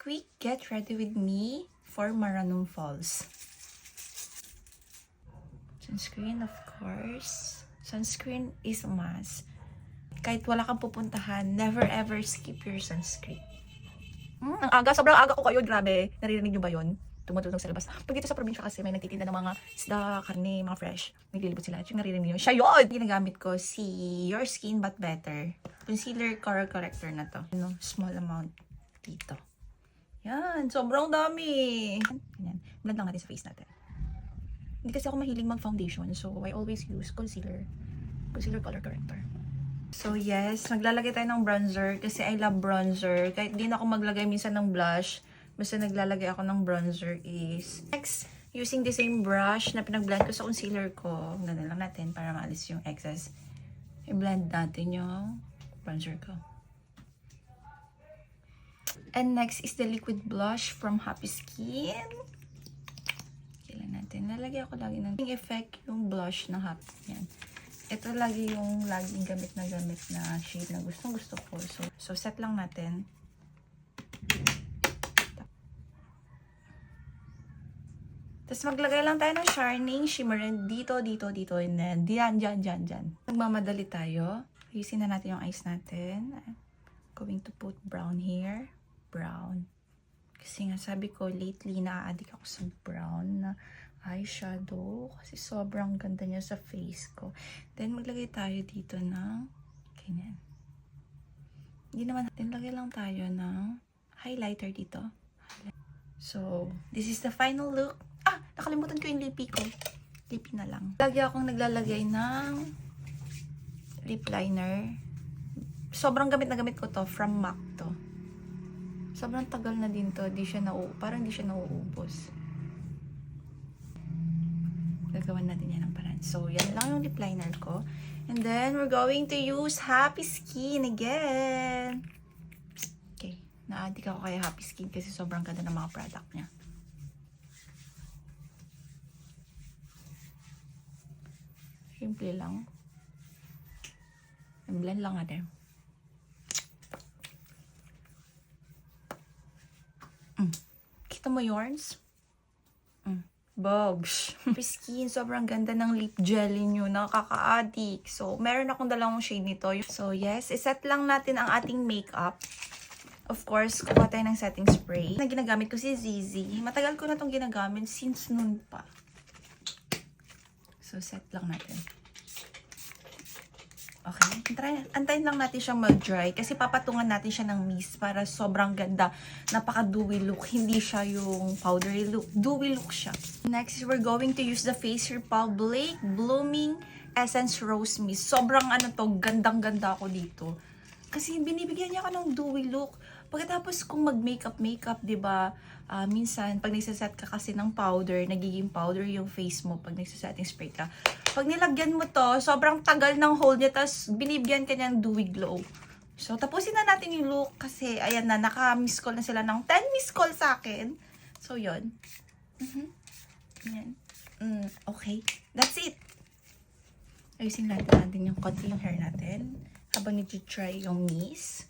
quick get ready with me for Maranum Falls. Sunscreen, of course. Sunscreen is a must. Kahit wala kang pupuntahan, never ever skip your sunscreen. Ang aga, sobrang aga ko kayo, grabe. Naririnig nyo ba yun? Tumutulog sa labas. Pag dito sa probinsya kasi may nagtitinda ng mga isda, karne, mga fresh. Naglilibot sila. Yung naririnig nyo. Siya yun! Ginagamit ko si Your Skin But Better. Concealer Coral Corrector na to. Ano, small amount dito. Yan, sobrang dami. Yan, blend lang natin sa face natin. Hindi kasi ako mahiling mag-foundation, so I always use concealer color corrector. So yes, maglalagay tayo ng bronzer kasi I love bronzer. Kahit di na ako maglagay minsan ng blush, basta naglalagay ako ng bronzer is next, using the same brush na pinag-blend ko sa concealer ko. Ganun lang natin para maalis yung excess. I-blend natin yung bronzer ko. And next is the liquid blush from Happy Skin. Kailan natin. Nalagay ako lagi ng effect yung blush na Happy. Yan. Ito lagi yung laging gamit na shade na gusto ko. So set lang natin. Tapos maglagay lang tayo ng shining, shimmering dito, and then dyan. Nagmamadali tayo. Ayusin na natin yung eyes natin. I'm going to put brown here. Brown. Kasi nga sabi ko, lately na-addict ako sa brown na eyeshadow. Kasi sobrang ganda niya sa face ko. Then maglagay tayo dito ng ganyan. Hindi naman. Then lagay lang tayo ng highlighter dito. So, this is the final look. Ah! Nakalimutan ko yung lippy ko. Lippy na lang. Lagi akong naglalagay ng lip liner. Sobrang gamit na gamit ko to. From MAC to. Sobrang tagal na din to. Parang di siya nauubos. Gagawan natin yan ng paraan. So, yan lang yung lip liner ko. And then, we're going to use Happy Skin again. Okay. Na-addict ako kay Happy Skin kasi sobrang ganda ng mga product niya. Simple lang. And blend lang natin. Kita mo yours? Bobs. Skin, sobrang ganda ng lip jelly nyo. Nakaka-addict. So, meron akong dalawang shade nito. So, yes. Iset lang natin ang ating makeup. Of course, kuha tayo ng setting spray. Na ginagamit ko si ZZ. Matagal ko na itong ginagamit since noon pa. So, set lang natin. Okay. Antayin lang natin siyang mag-dry kasi papatungan natin siya ng mist para sobrang ganda. Napaka-dewy look. Hindi siya yung powdery look. Dewy look siya. Next, we're going to use the Face Republic Blooming Essence Rose Mist. Sobrang gandang-ganda ako dito. Kasi binibigyan niya ka ng dewy look. Pagkatapos kung mag-makeup, diba, minsan, pag nagsaset ka kasi ng powder, nagiging powder yung face mo pag nagsasetting spray ka. Pag nilagyan mo to, sobrang tagal ng hold niya, tapos binibigyan ka niya ng dewy glow. So, tapusin na natin yung look kasi, ayan na, naka-miss call na sila ng 10 miss call sa akin. So, yun. Ayan. Okay. That's it. Ayusin natin yung konti yung hair natin habang nag-try yung mist.